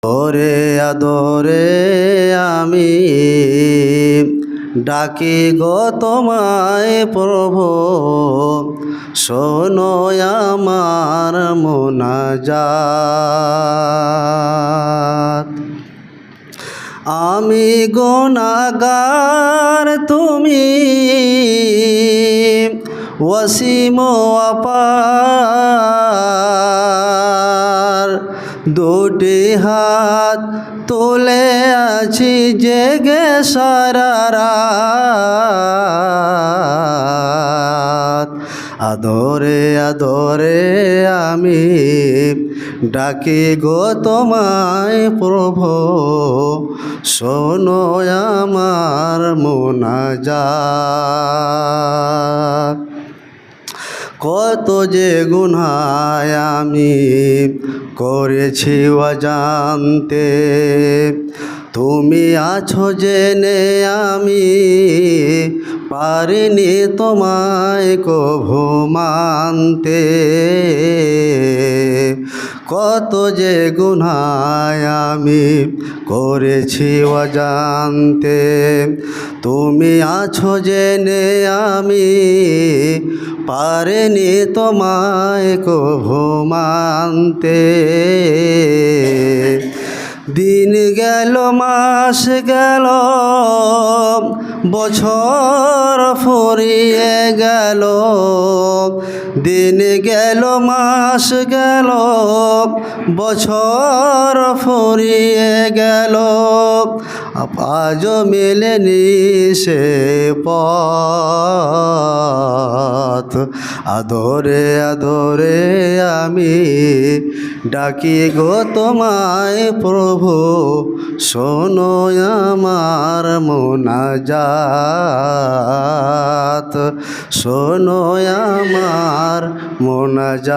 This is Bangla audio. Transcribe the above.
ওরে আদরে আমি ডাকি গো তোমায় প্রভু, শোনো আমার মুনাজাত। আমি গুনাহগার, তুমি অসীম অপার। দুটি হাত তুলে আছি জেগে সারা রাত। আদরে আদরে আমি ডাকি গো তোমায় প্রভু, শোনো আমার মুনাজাত। কত যে গুনাহ আমি করেছি অজান্তে, তুমি আছো জেনে আমি পারিনি তোমায় কভু মানতে। কত যে গুনাহ আমি করেছি অজান্তে, তুমি আছো জেনে আমি পারিনি তোমায় কভু মানতে। দিন গেল মাস গেল বছর ফুরিয়ে গেল। দিন গেল মাস গেল বছর ফুরিয়ে গেল, আজও মেলেনি সে পথ। আদরে আদরে আমি ডাকি গো তোমায় প্রভু, শোনো আমার মুনাজাত। শোনো আমার মুনাজাত।